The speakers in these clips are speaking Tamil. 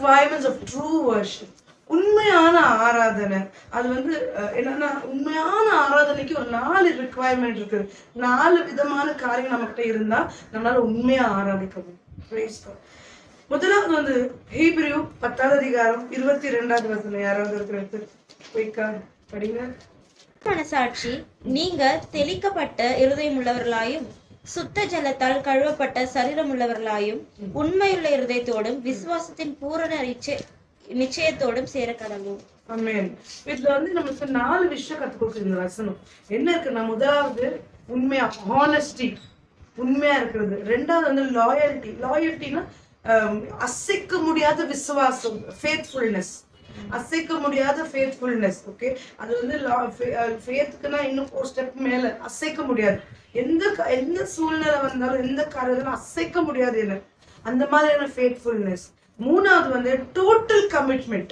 requirements of true worship. உண்மையான ஆராதனை அது வந்து என்னன்னா, உண்மையான ஆராதனைக்கு ஒரு 4 ரிக்குவயர்மெண்ட் இருக்கு. 4 விதமான காரியம் நம்மகிட்ட இருந்தா நம்மளால உண்மையா ஆராதிக்க முடியும். முதலாவது வந்து ஹீப்ரூ 10வது அதிகாரம் 22வது வசனம். யாராவது இருக்கிறது குயிக்கா படிங்க. மனசாட்சி, நீங்க தெளிக்கப்பட்ட இருதயம் உள்ளவர்களாயும் சுத்த ஜலத்தால் கழுவப்பட்ட சரீரம் உள்ளவர்களாயும் உண்மையுள்ள இருதயத்தோடும் விசுவாசத்தின் பூரண நிச்சயத்தோடும் சேர கடவும். ஆமென். இதுல வந்து நமக்கு 4 விஷயம் கத்து கொடுக்குது இந்த வசனம். என்ன இருக்குன்னா, முதலாவது உண்மையா, ஹானஸ்டி, உண்மையா இருக்கிறது. ரெண்டாவது வந்து லாயல்டி. லாயல்டினா அசைக்க முடியாத விசுவாசம், ஃபேத்ஃபுல்னஸ், அசைக்க முடியாத ஃபேத்ஃபுல்னஸ். ஓகே, அது வந்து ஃபேத்துக்குன்னா இன்னும் ஒரு ஸ்டெப் மேல. அசைக்க முடியாது, எந்த சூழ்நிலை வந்தாலும் எந்த காரியத்திலும் அசைக்க முடியாது என்ன, அந்த மாதிரியான ஃபேத்ஃபுல்னஸ். மூணாவது வந்து டோட்டல் கமிட்மெண்ட்.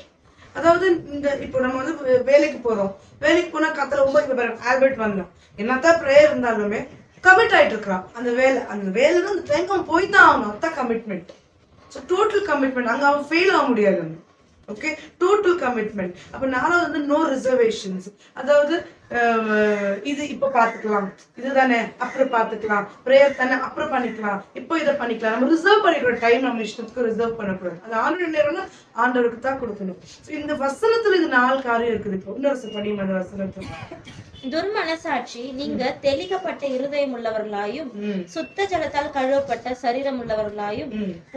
அதாவது இந்த இப்போ நம்ம வந்து வேலைக்கு போறோம், வேலைக்கு போனா கத்தல 9 ஆல்பர்ட் வரலாம், என்னத்தான் ப்ரேயர் இருந்தாலுமே கமிட் ஆயிட்டு இருக்கிறான் அந்த வேலை. அந்த வேலை தான் அந்த டைம் போய் தான் ஆகணும், அதுதான் கமிட்மெண்ட். ஸோ டோட்டல் கமிட்மெண்ட், அங்கே அவன் ஃபெயில் ஆக முடியாது. Okay, total commitment. அப்போ 4வது வந்து நோ ரிசர்வேஷன்ஸ். அதாவது இது இப்போ பார்த்துக்கலாம், இதுதானே அப்புறம் பார்த்துக்கலாம், ப்ரேயர் தானே அப்புறம் பண்ணிக்கலாம், இப்போ இதை பண்ணிக்கலாம். நம்ம ரிசர்வ் பண்ணிக்கிற டைம் நம்ம இஷ்டத்துக்கு ரிசர்வ் பண்ணக்கூடாது. அது ஆண்டோட நேரம்னா ஆண்டவருக்கு தான் கொடுக்கணும். ஸோ இந்த வசனத்துல இது 4 காரியம் இருக்குது. இப்போ இன்னொரு படியும் அந்த வசனத்துல. துர்மனசாட்சி, நீங்க தெளிக்கப்பட்ட இருதயம் உள்ளவர்களாயும் சுத்த ஜலத்தால் கழுவப்பட்ட சரீரம் உள்ளவர்களாயும்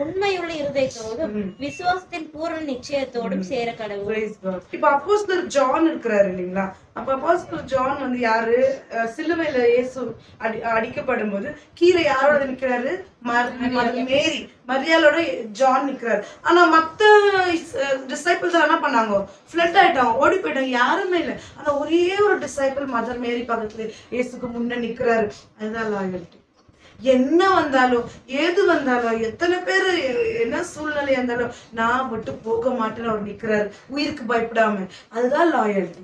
உண்மையுள்ள இருதயத்தோடும் விசுவாசத்தின் பூரண நிச்சயத்தோடும் சேர கடவுள். இப்ப அப்போஸ்தலர் ஜான் இருக்கிறாரு இல்லைங்களா? அப்ப அப்போஸ்தலர் ஜான் வந்து யாரு? சிலுவையில இயேசு அடிக்கப்படும் போது கீழே யாரோட நிக்கிறாரு? மேரி, மரியாளோட ஜான் நிக்கிறாரு. ஆனா மத்த டிசைபிள்ஸ் என்ன பண்ணாங்க? ஃபிளட் ஆயிட்டாங்க, ஓடி போயிட்டாங்க, யாருமே இல்லை. ஆனா ஒரே ஒரு டிசைபிள் மதர் மேரி பக்கத்துல இயேசுக்கு முன்ன நிக்கிறாரு. அதுதான் லாயல்டி. என்ன வந்தாலும் ஏது வந்தாலும் எத்தனை பேரு என்ன சூழ்நிலை இருந்தாலும் நான் மட்டும் போக மாட்டேன்னு அவர் நிக்கிறாரு, உயிருக்கு பயப்படாம. அதுதான் லாயல்டி.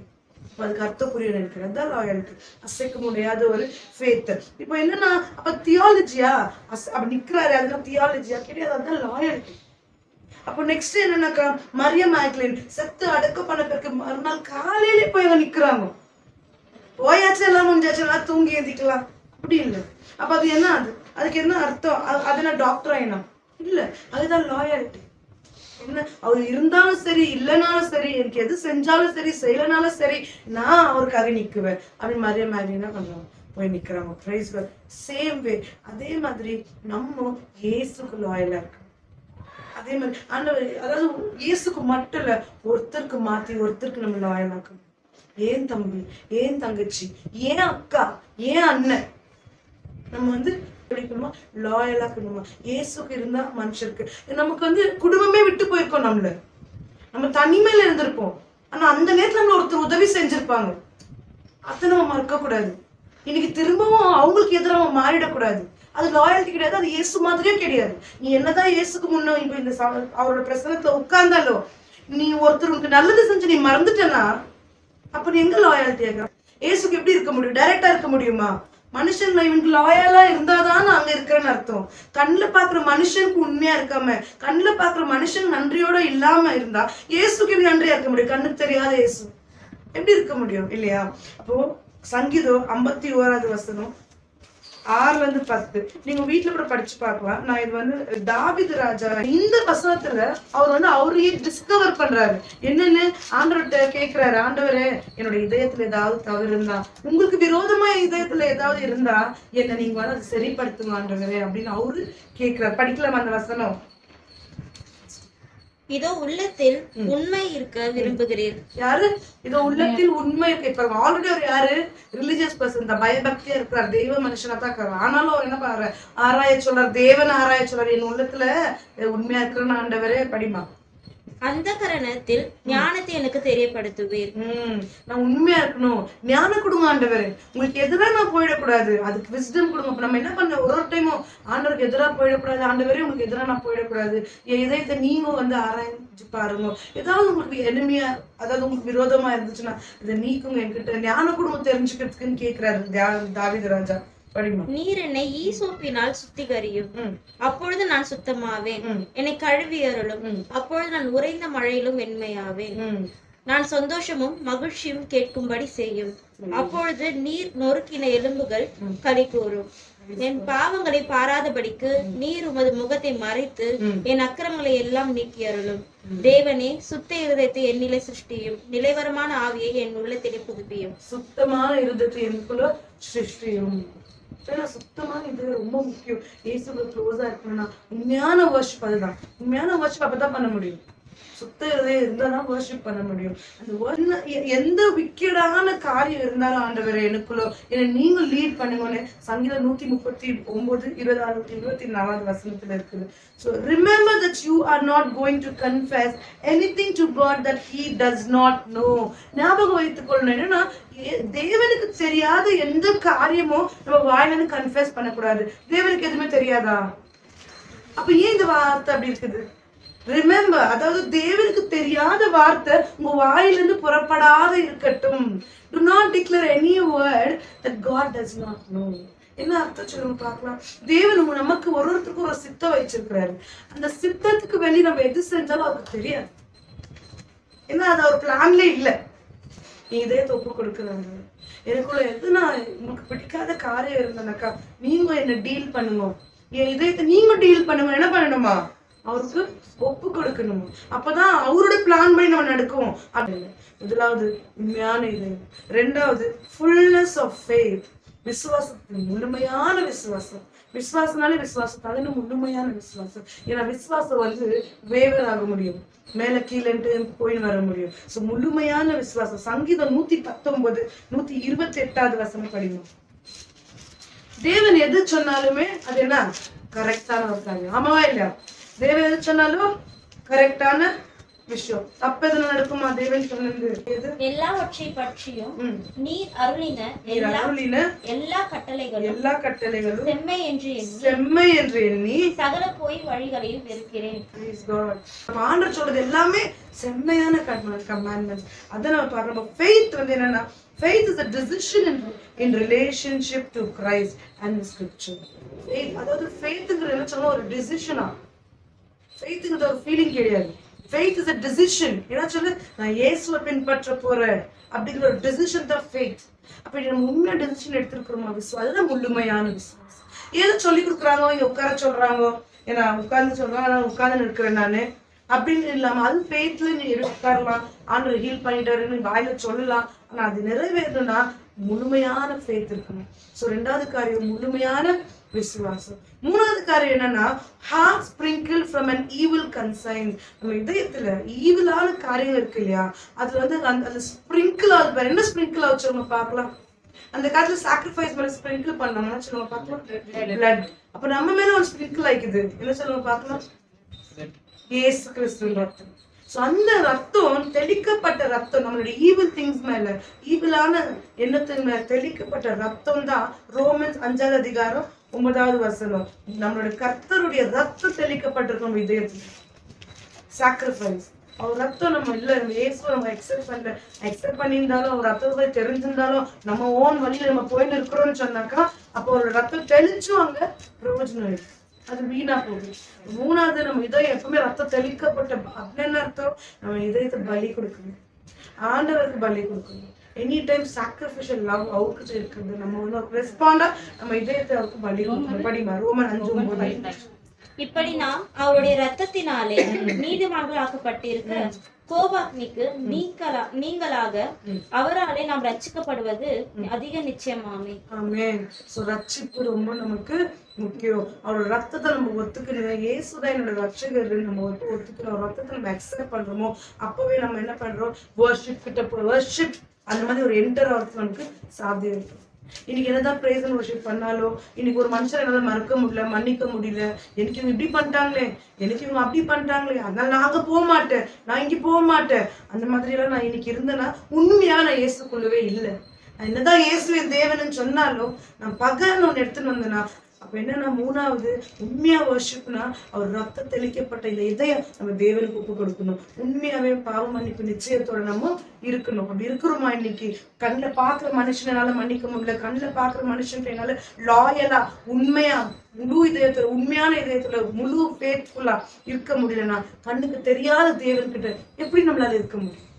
அதுக்கு அர்த்தம் புரிய நினைக்கிறேன். அதுதான் லாயல்டி, அசைக்க முடியாத ஒரு ஃபேத். இப்போ என்னன்னா, அப்ப தியாலஜியா அப்ப நிக்கிறாரு, அதுதான் தியாலஜியா கிடையாது, அதுதான் லாயல்டி. அப்போ நெக்ஸ்ட் என்னன்னாக்கா, மரியம் மேக்லின் செத்து அடக்க பண்ண பிறகு மறுநாள் காலையிலே போய் அங்க நிக்கிறாங்க. போயாச்சு, எல்லாம் முடிஞ்சாச்சு, எல்லாம் தூங்கி எழுதிக்கலாம், அப்படி இல்லை. அப்ப அது என்ன? அதுக்கு என்ன அர்த்தம்? அது என்ன டாக்டர் ஆயினா இல்ல, அதுதான் லாயல்டி. என்ன, அவர் இருந்தாலும் சரி இல்லைனாலும் சரி, எனக்கு எது செஞ்சாலும் சரி செய்யலனாலும் சரி, நான் அவருக்காக நிக்குவேன் அப்படின்னு மரியா மேரி என்ன பண்றாங்க? போய் நிக்கிறாங்க. Price God. சேம் வே அதே மாதிரி நம்ம இயேசுக்கு லாயலா இருக்கு. அதே மாதிரி அதாவது இயேசுக்கு மட்டும் இல்ல, ஒருத்தருக்கு மாத்தி ஒருத்தருக்கு நம்ம லாயலா இருக்கணும். ஏன் தம்பி, ஏன் தங்கச்சி, ஏன் அக்கா, ஏன் அண்ணன், நம்ம வந்து படிக்கணுமா, லாயலா இருக்கணுமா? இயேசுக்கு இருந்தா மனுஷருக்கு. நமக்கு வந்து குடும்பமே விட்டு போயிருக்கோம், நம்ம தனிமையில இருந்திருப்போம். ஆனா அந்த நேரத்துல நம்ம ஒருத்தர் உதவி செஞ்சிருப்பாங்க, அதை நம்ம மறக்க கூடாது. இன்னைக்கு திரும்பவும் அவங்களுக்கு எதிராக மாறிடக்கூடாது. அது லாயல்டி கிடையாது, அது இயேசு மாதிரியே கிடையாது. நீ என்னதான் இயேசுக்கு முன்ன இப்ப இந்த அவரோட பிரசனத்துல உட்கார்ந்தாலோ, நீ ஒருத்தருக்கு நல்லது செஞ்சு நீ மறந்துட்டனா, அப்ப நீ எங்க லாயல்ட்டி ஆக? இயேசுக்கு எப்படி இருக்க முடியும்? டைரக்டா இருக்க முடியுமா? மனுஷன் இவனுக்கு லாயலா இருந்தாதான் அங்க இருக்கிறேன்னு அர்த்தம். கண்ணுல பாக்குற மனுஷனுக்கு உண்மையா இருக்காம, கண்ணுல பாக்குற மனுஷன் நன்றியோட இல்லாம இருந்தா இயேசுக்கு எப்படி நன்றியா இருக்க முடியும்? கண்ணுக்கு தெரியாத இயேசு எப்படி இருக்க முடியும் இல்லையா? அப்போ சங்கீதம் 51வது வசனம் 6-10 நீங்க வீட்டுல கூட படிச்சு பார்க்கலாம். நான் இது வந்து தாவீது ராஜா இந்த வசனத்துல அவர் வந்து அவரையே டிஸ்கவர் பண்றாரு. என்னன்னு ஆண்டவர்கிட்ட கேட்கிறாரு, ஆண்டவரே என்னோட இதயத்துல ஏதாவது தவறு இருந்தா, உங்களுக்கு விரோதமா இதயத்துல ஏதாவது இருந்தா என்ன நீங்க வந்து அதை சரிப்படுத்துங்க ஆண்டவரே அப்படின்னு அவரு கேட்கிறாரு. படிக்கலாம் அந்த வசனம். இதோ உள்ளத்தில் உண்மை இருக்க விரும்புகிறேன். யாரு? இதோ உள்ளத்தில் உண்மை கேட்பாங்க. ஆல்ரெடி அவர் யாரு? ரிலிஜியஸ் பர்சன் தான், பயபக்தியா இருக்கிறார், தெய்வ மனுஷனா தான் இருக்கிறார். ஆனாலும் அவர் என்ன பண்றாரு? ஆராய சொல்றார், தேவன் ஆராய சொல்றார். என் உள்ளத்துல உண்மையா இருக்கிறன்னு ஆண்டவரே. படிமா. அந்த கரணத்தில் ஞானத்தை எனக்கு தெரியப்படுத்துவீர். நான் உண்மையா இருக்கணும், ஞானம் கொடுங்க ஆண்டவரே. உங்களுக்கு எதிராக நான் போயிடக்கூடாது, அதுக்கு விஸ்டம் கொடுங்க. அப்ப நம்ம என்ன பண்ண, ஒரு டைமும் ஆண்டவருக்கு எதிராக போயிடக்கூடாது. ஆண்டவரே உங்களுக்கு எதிராக நான் போயிடக்கூடாது, என் இதயத்தை நீங்க வந்து ஆராய்ஞ்சு பாருங்க. ஏதாவது உங்களுக்கு எளிமையா, அதாவது உங்களுக்கு விரோதமா இருந்துச்சுன்னா இதை நீக்குங்க, என்கிட்ட ஞானம் கொடுங்க தெரிஞ்சுக்கிறதுக்குன்னு கேட்கிறாரு தாவீது ராஜா. படிமா. நீர் என்னை ஈசோப்பினால் சுத்திகரியும், அப்பொழுது நான் சுத்தமாவேன். என்னை கழுவி அருளும், அப்பொழுது நான் உறைந்த மழையிலும் வெண்மையாவேன். நான் சந்தோஷமும் மகிழ்ச்சியும் கேட்கும்படி செய்யும், அப்பொழுது நீர் நொறுக்கின எலும்புகள் களி கூறும். என் பாவங்களை பாராதபடிக்கு நீர் உமது முகத்தை மறைத்து என் அக்கிரமங்களை எல்லாம் நீக்கி அருளும். தேவனே, சுத்த இருதயத்தை என்னிலே சிருஷ்டியும், நிலைவரமான ஆவியை என் உள்ளத்திலே புதுப்பியும். சுத்தமான இருதயத்தை எனக்குள்ள சிருஷ்டியும். சுத்தமான இது ரொம்ப முக்கியம். இயேசுக்கு க்ளோஸா இருக்கணும்னா உண்மையான வர்ஷிப் அதுதான். உண்மையான வர்ஷிப் அப்பதான் பண்ண முடியும். சுத்த இருதயம் இருந்தாதான் வர்ஷிப் பண்ண முடியும். அந்த எந்த விக்கெடான காரியம் இருந்தாலும் ஆண்டவரே எனக்குள்ள என்னை நீங்க லீட் பண்ணுங்கன்னு சங்கீதம் 139 24 வசனத்துல இருக்குது. So remember that you are not going to confess anything to God that he does not know. ஞாபகம் வைத்துக் கொள்ளணும். என்னன்னா தேவனுக்கு தெரியாத எந்த காரியமும் நம்ம வாயில கன்ஃபெஸ் பண்ணக்கூடாது. தேவனுக்கு எதுவுமே தெரியாதா? அப்ப ஏன் இந்த வார்த்தை அப்படி இருக்குது? ரிமெம்பர், அதாவது தேவனுக்கு தெரியாத வார்த்தை உங்க வாயிலிருந்து புறப்படாத இருக்கட்டும். Do not declare any word that God does not know. என்ன அர்த்தம் சொல்லுங்க பார்க்கலாம். தேவன் நமக்கு ஒருத்தருக்கு ஒரு சித்தம் வச்சிருக்கிறாரு. அந்த சித்தத்துக்கு வெளியே நம்ம எது செஞ்சாலும் அவருக்கு தெரியாது. ஏன்னா அது ஒரு பிளான்ல இல்ல. நீ இதே ஒப்பு கொடுக்குறாங்க. எனக்குள்ள எது நான் உங்களுக்கு பிடிக்காத காரியம் இருந்தனாக்கா நீங்க என்ன டீல் பண்ணுங்க. என் இதயத்தை நீங்க டீல் பண்ணுங்க. என்ன பண்ணணுமா? அவருக்கு ஒப்பு கொடுக்கணும். அப்பதான் அவரோட பிளான் பண்ணி நம்ம நடக்கும். அப்படின்னு முதலாவது உண்மையான இதயம். ரெண்டாவது ஃபுல்னஸ் ஆஃப் ஃபெய்த், விசுவாசத்தின் முழுமையான விசுவாசம். விசுவாசனாலே விசுவாசம், அது முழுமையான விசுவாசம். ஏன்னா விசுவாசம் வேவர் ஆக முடியும், மேல கீழே போய் வர முடியும். சோ முழுமையான விசுவாசம். சங்கீதம் 119 128 வசனம் படிக்கணும். தேவன் எது சொன்னாலுமே அது என்ன கரெக்டான ஒரு காரியம். ஆமாவா இல்லையா? தேவன் எது சொன்னாலும் கரெக்டான விஷயம். தப்பு எது நடக்குமா? தேவன் சொன்னது எது? எல்லாவற்றை பற்றியும் நீர் அருளின எல்லா கட்டளைகளும் செம்மை என்று எண்ணி சகல போய் வழிகளையும் வெறுக்கிறேன். ஆண்டவர் சொல்றது எல்லாமே செம்மையான கமாண்ட்மெண்ட்ஸ். அத நம்ம பார்க்கணும். ஃபெய்த் என்னன்னா, faith is a decision in relationship to Christ and the scripture. faith, அதாவது faithங்கிறது என்ன சொல்ல ஒரு டிசிஷனா. faithங்கிறது ஒரு ஃபீலிங் கிடையாது. faith is a decision. என்ன சொல்ல, நான் இயேசுவை பின்பற்ற போறேன் அப்படிங்கிற ஒரு டிசிஷன் தான் faith. அப்ப நம்ம உண்மையான டிசிஷன் எடுத்திருக்கிறோமா? விசுவாசம். அதுதான் முழுமையான விசுவாசம். ஏதோ சொல்லி கொடுக்குறாங்க, இங்க உட்கார சொல்றாங்க, ஏன்னா உட்கார்ந்து சொல்றாங்க, நான் உட்கார்ந்து இருக்கிறேன் நானு அப்படின்னு இல்லாம அது ஃபெய்த்ல நீ உட்காரலாம். ஆண்டவர் ஹீல் பண்ணிட்டாருன்னு வாயில சொல்லலாம். ஆனா அது நிறைவேறணும்னா முழுமையான ஃபெய்த் இருக்கணும். சோ ரெண்டாவது காரியம் முழுமையான விசுவாசம். மூணாவது காரியம் என்னன்னா, heart sprinkle from an evil conscience. நம்ம இதயத்துல ஈவிலான காரியம் இருக்கு இல்லையா, அதுல அந்த ஸ்பிரிங்கிள் ஆகுது. என்ன ஸ்பிரிங்கிள் ஆச்சு நம்ம பார்க்கலாம். அந்த காலத்துல சாக்ரிஃபைஸ் மேல ஸ்பிரிங்கிள் பண்ணாங்கன்னா சொல்லுங்க பார்க்கலாம், பிளட். அப்ப நம்ம மேல ஒரு ஸ்பிரிங்கிள் ஆயிக்குது. என்ன சொல்லுங்க பார்க்கலாம், இயேசு கிறிஸ்துவின் ரத்தம். சோ அந்த ரத்தம், தெளிக்கப்பட்ட ரத்தம், நம்மளுடைய ஈவில் திங்ஸ் மேல, ஈவிலான எண்ணத்தின் மேல தெளிக்கப்பட்ட ரத்தம் தான் ரோமன்ஸ் 5வது அதிகாரம் 9வது வசனம். நம்மளுடைய கர்த்தருடைய ரத்தம் தெளிக்கப்பட்டிருக்கும் இதயத்துல. சாக்ரிஃபைஸ், அவர் ரத்தம் நம்ம இல்ல, நம்ம இயேசுவை நம்ம அக்செப்ட் பண்ணியிருந்தாலும், அவர் ரத்தத்தை தெரிஞ்சிருந்தாலும், நம்ம ஓன் வழியில நம்ம போயின்னு இருக்கிறோம்னு சொன்னாக்கா அப்போ ஒரு ரத்தம் தெளிச்சும் அங்க பிரயோஜனம் இருக்கு, அது வீணா போகுது. மூணாவது, நம்ம இதயம் எப்பவுமே ரத்தம் தெளிக்கப்பட்ட அப்படின்னு அர்த்தம், நம்ம இதயத்தை பலி கொடுக்கணும், ஆண்டவருக்கு பலி கொடுக்கணும். எனி டைம் சாக்ரிஃபிஷியல் லவ் அவருக்கு இருக்குது. நம்ம ரெஸ்பாண்டா நம்ம இதயத்தை அவருக்கு பலி கொடுக்கணும். படிமா ரோமன் 5:9. இப்படி நாம் அவருடைய ரத்தத்தினாலே நீதிமான்களாக்கப்பட்டிருக்க கோபாக்னிக்கு நீங்களாக அவராலே நாம் ரட்சிக்கப்படுவது அதிக நிச்சயமாமே. ஆமென். சோ ரட்சிப்பு ரொம்ப நமக்கு முக்கியம். அவரோட ரத்தத்தை நம்ம ஒத்துக்கணும். இயேசுதான் என்னோட ரட்சகர் நம்ம ஒத்துக்கணும். ரத்தத்தை நம்ம அக்செப்ட் பண்றோமோ அப்பவே நம்ம என்ன பண்றோம், வர்ஷிப் கிட்ட போய் வர்ஷிப் அந்த மாதிரி ஒரு என்டர் ஆகிறது நமக்கு சாத்தியம் இருக்கு. இன்னைக்கு என்னதான் பிரேஸ் அண்ட் வர்ஷிப் பண்ணாலும் இன்னைக்கு ஒரு மனுஷன் என்னால மறக்க முடியல, மன்னிக்க முடியல. எனக்கு இவங்க இப்படி பண்ணிட்டாங்களே, எனக்கு இவங்க அப்படி பண்ணிட்டாங்களே, அதனால நான் அங்க போக மாட்டேன், நான் இங்க போக மாட்டேன், அந்த மாதிரி எல்லாம் நான் இன்னைக்கு இருந்தேன்னா உண்மையா நான் இயேசுக்குள்ளவே இல்லை. நான் என்னதான் இயேசுவின் தேவன்னு சொன்னாலும் நான் பகன்னு ஒண்ணு எடுத்துன்னு வந்தேன்னா அப்ப என்னன்னா மூணாவது உண்மையா வர்ஷிப்னா அவர் ரத்தம் தெளிக்கப்பட்ட இந்த இதயம் நம்ம தேவனுக்கு ஒப்பு கொடுக்கணும். உண்மையாவே பாவ மன்னிப்பு நிச்சயத்தோட நம்ம இருக்கணும். அப்படி இருக்கிறோமா? இன்னைக்கு கண்ணில் பாக்குற மனுஷனால மன்னிக்க முடியல, கண்ணில் பாக்குற மனுஷன் என்னால லாயலா உண்மையா முழு இதயத்துல உண்மையான இதயத்துல முழு ஃபேத்ஃபுல்லா இருக்க முடியலன்னா கண்ணுக்கு தெரியாத தேவன்கிட்ட எப்படி நம்மளால இருக்க முடியும்?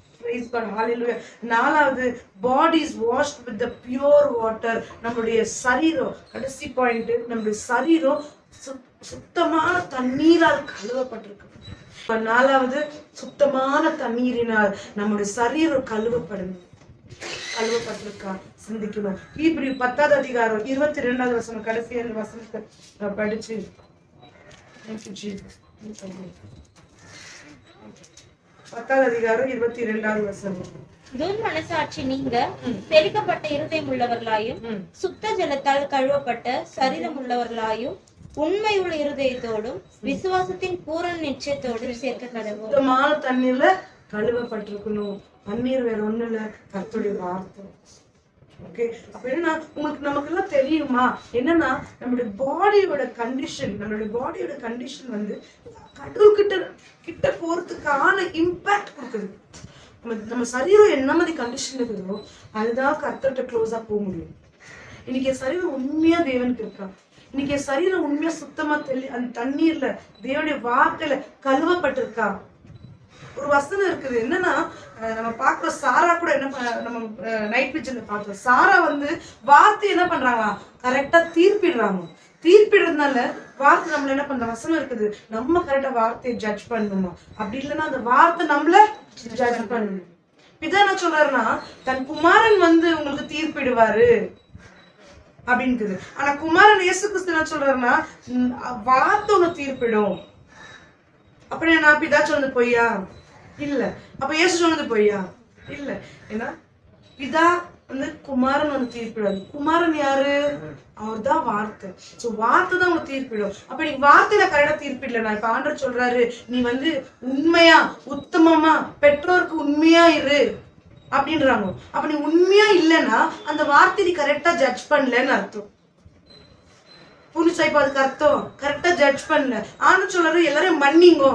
நாலாவது body is washed with the pure water. நம்மளுடைய சரீரம், கடைசி பாயிண்ட், நம்மளுடைய சரீரம் சுத்தமான தண்ணீரால் கழுவப்பட்டிருக்கு. நாலாவது சுத்தமான தண்ணீரினால் நம்முடைய சரீரம் கழுவப்பட்டிருக்கா சிந்திக்கணும். இப்படி 10வது அதிகாரம் 22வது வசனம் கடைசி அந்த வசனத்தை படிச்சு Thank you, Jesus. 10வது அதிகாரம் 22வது வசனம். துர்மனசாட்சி நீங்க தெளிக்கப்பட்ட இருதயம் உள்ளவர்களாயும் சுத்த ஜலத்தால் கழுவப்பட்ட சரீரம் உள்ளவர்களாயும் உண்மையுள்ள இருதயத்தோடும் விசுவாசத்தின் பூரண நிச்சயத்தோடும் சேர்க்க கடவுள். சுத்தமான தண்ணீர்ல கழுவப்பட்டிருக்கணும். தண்ணீர் வேற ஒண்ணு இல்ல, கர்த்தருடைய வார்த்தை. ஓகே, அப்ப என்னன்னா உங்களுக்கு நமக்கு எல்லாம் தெரியுமா என்னன்னா நம்மளுடைய பாடியோட கண்டிஷன் வந்து கடவுள் கிட்ட போறதுக்கான இம்பாக்ட் கொடுக்குது. நம்ம சரீரம் என்ன மாதிரி கண்டிஷன் இருக்குதோ அதுதான் கர்த்தர்கிட்ட க்ளோஸா போக முடியும். இன்னைக்கு என் சரீரம் உண்மையா தேவனுக்கு இருக்கா? இன்னைக்கு என் சரீரம் உண்மையா சுத்தமா அந்த தண்ணீர்ல தேவனுடைய வார்த்தையில கழுவப்பட்டிருக்கா? ஒரு வசனம் இருக்குது என்னன்னா, நம்ம பாக்குற சாரா கூட என்ன நம்ம நைட் விஜன்ல பாக்குறோம். சாரா வந்து வார்த்தை என்ன பண்றாங்க, கரெக்டா தீர்ப்பிடுறதுனால வார்த்தை நம்மள என்ன பண்ற வசனம் இருக்குது, நம்ம கரெக்டா வார்த்தையை ஜட்ஜ் பண்ணணுமா? அப்படி இல்லைன்னா அந்த வார்த்தை நம்மள ஜட்ஜ் பண்ணணும். பிதா என்ன சொல்றாருன்னா, தன் குமாரன் வந்து உங்களுக்கு தீர்ப்பிடுவாரு அப்படின்னு. ஆனா குமாரன் இயேசு கிறிஸ்து என்ன சொல்றாருன்னா, வார்த்தை உன்னை தீர்ப்பிடும். அப்படி நான் பிதா சொன்னது பொய்யா? இல்ல. அப்ப இயேசு சொன்னது பொய்யா? இல்ல. ஏன்னா பிதா வந்து குமாரன் வந்து தீர்ப்பிடாது. குமாரன் யாரு? அவர் தான் வார்த்தை. சோ வார்த்தை தான் உங்க தீர்ப்பிடும். அப்ப நீ வார்த்தையில கரெக்டா தீர்ப்பிடல. நான் இப்ப ஆண்டவர் சொல்றாரு, நீ வந்து உண்மையா உத்தமமா பெற்றோருக்கு உண்மையா இரு அப்படின்றாங்க. அப்ப நீ உண்மையா இல்லைன்னா அந்த வார்த்தை நீ கரெக்டா ஜட்ஜ் பண்ணலன்னு அர்த்தம். புரிஞ்சா? இப்ப அதுக்கு அர்த்தம் கரெக்டா ஜட்ஜ் பண்ணல. ஆண்டவர் சொல்றாரு, எல்லாரும் மன்னிங்கோ,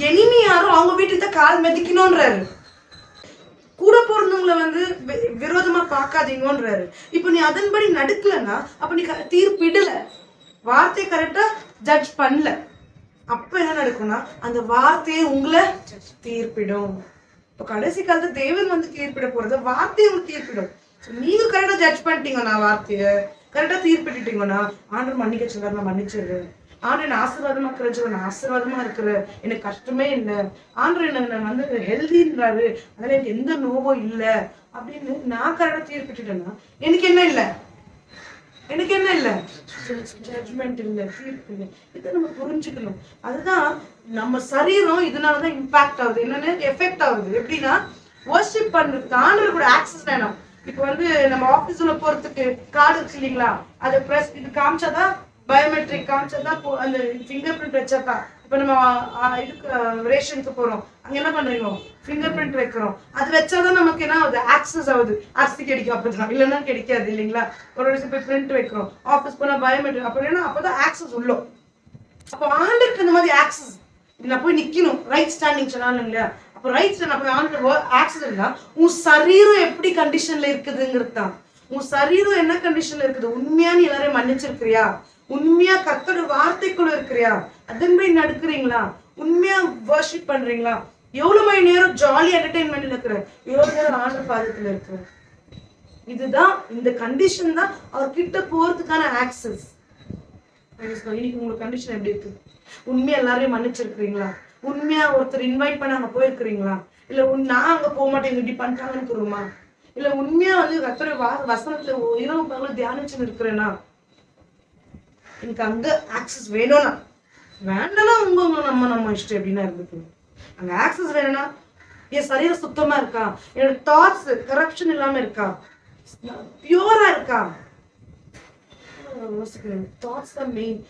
எனிமி யாரும் அவங்க வீட்டுக்கு தான் கால் மிதிக்கணும்ன்றாரு. கூட பிறந்தவங்களை வந்து விரோதமா பார்க்காதீங்கன்றாரு. இப்ப நீ அதன்படி நடக்கலன்னா அப்ப நீ தீர்ப்பிடல, வார்த்தையை கரெக்டா ஜட்ஜ் பண்ணல. அப்ப என்ன நடக்கும்னா அந்த வார்த்தையை உங்களை தீர்ப்பிடும். இப்ப கடைசி காலத்துல தேவன் வந்து தீர்ப்பிட போறது வார்த்தையை உங்களுக்கு தீர்ப்பிடும். நீங்க கரெக்டா ஜட்ஜ் பண்ணிட்டீங்கன்னா, வார்த்தைய கரெக்டா தீர்ப்பிட்டீங்கன்னா, ஆண்டவர் மன்னிக்க சொல்றாரு, நான் மன்னிச்சிடுறேன். ஆண்டவர் என்ன ஆசீர்வாதமா இருக்கிற, நான் ஆசீர்வாதமா இருக்கிற, எனக்கு கஷ்டமே இல்லை. ஆண்டவர் என்ன வந்து ஹெல்தின்றாரு, அதனால எனக்கு எந்த நோவும் இல்லை அப்படின்னு நான் கரெக்டா தீர்ப்பிட்டேன்னா எனக்கு என்ன இல்லை, ஜட்ஜ்மெண்ட் இல்லை, தீர்ப்பு இல்லை. இதை நம்ம புரிஞ்சுக்கணும். அதுதான் நம்ம சரீரம் இதனாலதான் இம்பாக்ட் ஆகுது, என்னன்னு எஃபெக்ட் ஆகுது. எப்படின்னா வர்ஷிப் பண்றதுக்கு ஆண்டவர் கூட ஆக்சஸ் வேணும். இப்ப வந்து நம்ம ஆபீஸ்ல போறதுக்கு கார்டு இருக்கு இல்லைங்களா, அதை பிரஸ் இது காமிச்சாதான், பயோமெட்ரிக் காமிச்சாதான், அந்த ஃபிங்கர் பிரிண்ட் வச்சாதான். இப்ப நம்ம இதுக்கு ரேஷனுக்கு போறோம், அங்க என்ன பண்றீங்க, ஃபிங்கர் பிரிண்ட் வைக்கிறோம். அது வச்சாதான் நமக்கு என்ன ஆகுது, ஆக்சஸ் ஆகுது. அரிசி கிடைக்கும், அப்படிதான், இல்லைன்னா கிடைக்காது இல்லைங்களா. ஒரு வருஷம் போய் பிரிண்ட் வைக்கிறோம், ஆபீஸ் போனா பயோமெட்ரிக், அப்படின்னா அப்பதான் ஆக்சஸ் உள்ளோம். அப்போ ஆண்டுக்கு இந்த மாதிரி ஆக்சஸ், நான் போய் நிக்கணும், ரைட் ஸ்டாண்டிங் சொன்னாலும் இல்லையா. அப்போ ரைட் ஸ்டாண்ட் அப்போ ஆண்டு ஆக்சஸ் இருந்தா உன் சரீரம் எப்படி கண்டிஷன்ல இருக்குதுங்கிறது தான். உன் சரீரம் என்ன கண்டிஷன்ல இருக்குது, உண்மையா நீ எல்லாரையும் மன்னிச்சிருக்கிறியா, உண்மையா கர்த்தரோட வார்த்தைக்குள்ள இருக்கிறியா, அதன்படி நடக்கிறீங்களா, உண்மையா வர்ஷிப் பண்றீங்களா, எவ்வளவு மணி நேரம் ஜாலி என்டர்டைன்மெண்ட்ல இருக்கிற, எவ்வளவு நேரம் ஆண்டவர் பாதத்துல இருக்கிற. இதுதான், இந்த கண்டிஷன் தான் அவர் கிட்ட போறதுக்கான ஆக்சஸ். இன்னைக்கு உங்களுக்கு கண்டிஷன் எப்படி இருக்கு? உண்மையா எல்லாரையும் மன்னிச்சிருக்கிறீங்களா? உண்மையா ஒருத்தர் இன்வைட் பண்ண அங்க போயிருக்கிறீங்களா? இல்ல நான் அங்க போக மாட்டேன் இப்படி பண்ணிட்டாங்கன்னு, இல்ல உண்மையா வந்து கர்த்தருடைய வசனத்துல இரவு பகலும் தியானிச்சுன்னு இருக்கிறேன்னா, எனக்கு அங்க ஆக்சஸ் வேணும்னா, வேண்டாம்னா உங்க நம்ம இஷ்டம் எப்படின்னா இருந்துக்கு. அங்க ஆக்சஸ் வேணும்னா என் சரீரம் சுத்தமா இருக்கா, என்னோட தாட்ஸ் கரப்ஷன் இல்லாம இருக்கா, பியூரா இருக்கா, தாட்ஸ் தான் மெயின்.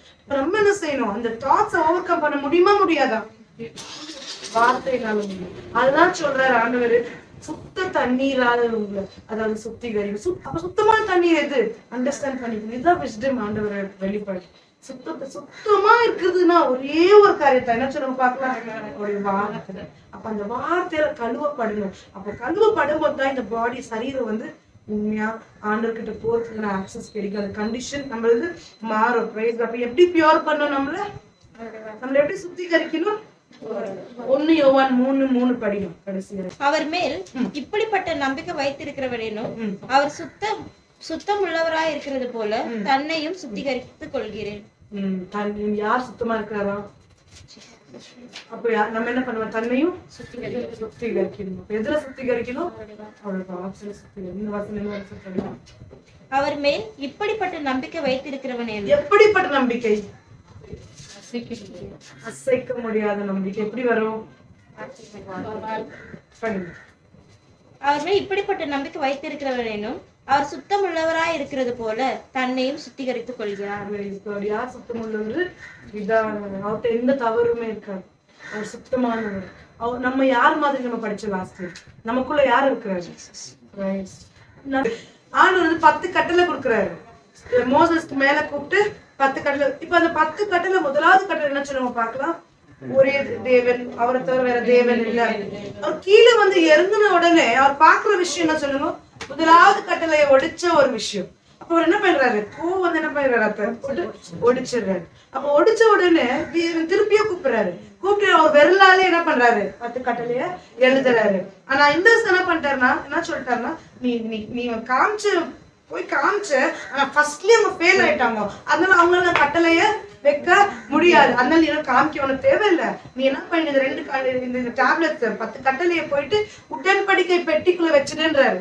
நம்ம என்ன செய்யணும், அந்த தாட்ஸ் ஓவர் கம் பண்ண முடியுமா முடியாதா? வார்த்தையினால முடியும். அதுதான் சொல்றாரு ஆண்டவர், சுத்த தண்ணீரால உங்களை அதாவது சுத்திகரிக்கும். அப்ப சுத்தமான தண்ணீர் எது அண்டர்ஸ்டாண்ட் பண்ணிக்கணும். இதுதான் விஸ்டம் ஆண்டவர் வெளிப்பாடு. சுத்தமா இருக்குதுன்னா ஒரே ஒரு காரியத்தை என்ன சொல்லுங்க பார்க்கலாம், ஒரு வார்த்தை. அப்ப அந்த வார்த்தையில கழுவப்படணும். அப்ப கழுவப்படும் போது தான் இந்த பாடி சரீரம் வந்து உண்மையா ஆண்டவர்கிட்ட போறதுக்கு ஆக்சஸ் கிடைக்கும். அந்த கண்டிஷன் நம்மளது மாறும். அப்ப எப்படி பியூர் பண்ணணும், நம்மள எப்படி சுத்திகரிக்கணும்? 1 யோவான் 3:3 படிக்கணும் கடைசியா. அவர் மேல் இப்படிப்பட்ட நம்பிக்கை வைத்திருக்கிறவரேனும் அவர் சுத்தம் உள்ளவராய் இருக்கிறது போல தன்னையும் சுத்திகரித்துக் கொள்கிறேன். யார் சுத்தமா இருக்கிறாரோ அப்ப நம்ம என்ன பண்ணுவோம், தன்னையும் சுத்திகரிக்கணும். எதுல சுத்திகரிக்கணும்? அவர் மேல் இப்படிப்பட்ட நம்பிக்கை வைத்திருக்கிறவனேனும். எப்படிப்பட்ட நம்பிக்கை? அசைக்க முடியாத நம்பிக்கை. எப்படி வரும்? அவர் மேல் இப்படிப்பட்ட நம்பிக்கை வைத்திருக்கிறவனேனும் அவர் சுத்தம் உள்ளவராய் இருக்கிறது போல தன்னையும் சுத்திகரித்துக் கொள்கிறார். யார் சுத்தம் உள்ளவர்? அவர்கிட்ட எந்த தவறுமே இருக்காது. அவர் சுத்தமானவர். அவர் நம்ம யார் மாதிரி நம்ம படிச்ச லாஸ்ட் நமக்குள்ள யார் இருக்கிறாரு? ஆண்டவர் 10 கட்டளை கொடுக்குறாரு. மோசஸ்க்கு மேல கூப்பிட்டு 10 கட்டளை. இப்ப அந்த 10 கட்டளை முதலாவது கட்டளை என்ன சொல்லுங்க பார்க்கலாம். ஒரே தேவன், அவரை தவிர வேற தேவன் இல்ல. அவர் கீழே வந்து இறங்கின உடனே அவர் பாக்குற விஷயம் என்ன சொல்லுங்க, முதலாவது கட்டளையை ஒடிச்ச ஒரு விஷயம். அப்ப அவர் என்ன பண்றாரு, வந்து என்ன பண்றாரு, ஒடிச்சிடுறாரு. அப்ப ஒடிச்ச உடனே திருப்பியும் கூப்பிடுறாரு. கூப்பிட்டு அவர் விரலாலே என்ன பண்றாரு, 10 கட்டளைய எழுதுறாரு. ஆனா இந்த என்ன பண்ணிட்டாருன்னா, என்ன சொல்லிட்டாருன்னா, நீ காமிச்ச ஆனா ஃபர்ஸ்ட்லயே அவங்க ஃபெயில் ஆயிட்டாங்க. அதனால அவங்களால கட்டளைய வைக்க முடியாது. அதனால நீ காமிக்க உனக்கு தேவையில்லை. நீ என்ன பண்ணி இந்த டேப்லெட் 10 கட்டளைய போயிட்டு உடன்படிக்கை பெட்டிக்குள்ள வச்சிடுன்றாரு.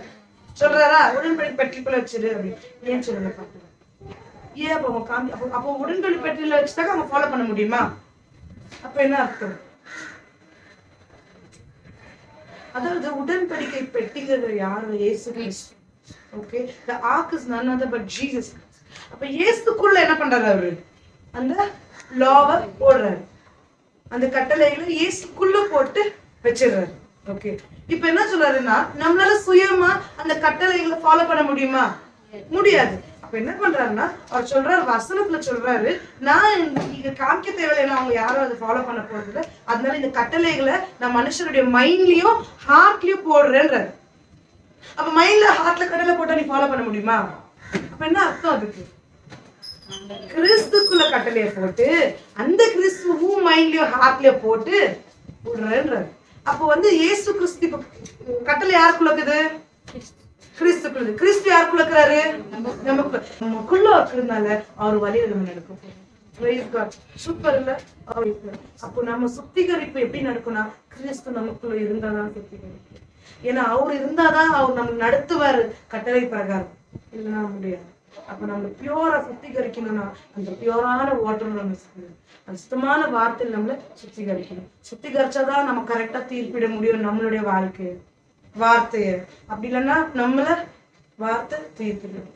சொல்றாரா? உடன்படிக்கை பெட்டிக்குள்ள வச்சிரு அப்படின்னு. ஏன் சொல்லுங்க பாக்கலாம். ஏன் அப்ப அவங்க அப்போ உடன்படி பெட்டியில வச்சுட்டாக்க அவங்க ஃபாலோ பண்ண முடியுமா? அப்ப என்ன அர்த்தம்? அதாவது உடன்படிக்கை பெட்டிங்கிறது யாரு? இயேசு கிறிஸ்து. Okay, the ark is none other but Jesus. அப்ப இயேசுக்குள்ள என்ன பண்றாரு அவரு? அந்த லாவை போடுறாரு. அந்த கட்டளைகளை இயேசுக்குள்ள போட்டு வச்சிடுறாரு. ஓகே, இப்ப என்ன சொல்றாருன்னா, நம்மளால சுயமா அந்த கட்டளைகளை ஃபாலோ பண்ண முடியுமா? முடியாது. அப்ப என்ன பண்றாருன்னா, அவர் சொல்றாரு, வசனத்துல சொல்றாரு, நான் இங்க காமிக்க தேவையில்லை, அவங்க யாரும் அதை ஃபாலோ பண்ண போறது. அதனால இந்த கட்டளைகளை நான் மனுஷனுடைய மைண்ட்லயும் ஹார்ட்லயும் போடுறேன்றாரு. அப்ப மைண்ட்ல ஹார்ட்ல கடலை போட்டா நீ ஃபாலோ பண்ண முடியுமா? அப்ப என்ன அர்த்தம் அதுக்கு? கிறிஸ்துக்குள்ள கட்டளைய போட்டு அந்த கிறிஸ்துவும் மைண்ட்லயும் ஹார்ட்லயோ போட்டு விடுறேன்றாரு. அப்ப வந்து இயேசு கிறிஸ்து கட்டளை யாருக்குள்ள இருக்குது? கிறிஸ்துக்குள்ள. கிறிஸ்து யாருக்குள்ள இருக்கிறாரு? நமக்குள்ள இருக்கிறதுனால அவர் வழியில நம்ம நடக்கும். சூப்பர் இல்ல? அப்போ நம்ம சுத்திகரிப்பு எப்படி நடக்கும்னா, கிறிஸ்து நமக்குள்ள இருந்தாதான் சுத்திகரிப்பு. ஏன்னா அவர் இருந்தாதான் அவர் நம்ம நடத்துவாரு கட்டளை பிரகாரம், இல்லைன்னா முடியாது. அப்ப நம்ம பியூரா சுத்திகரிக்கணும்னா அந்த பியூரான வாட்டர் நம்ம அந்த சுத்தமான வார்த்தையில் நம்மள சுத்திகரிக்கணும். சுத்திகரிச்சாதான் நம்ம கரெக்டா தீர்ப்பிட முடியும் நம்மளுடைய வார்த்தைய. அப்படி இல்லைன்னா நம்மள வார்த்தை தீர்ப்பிடும்.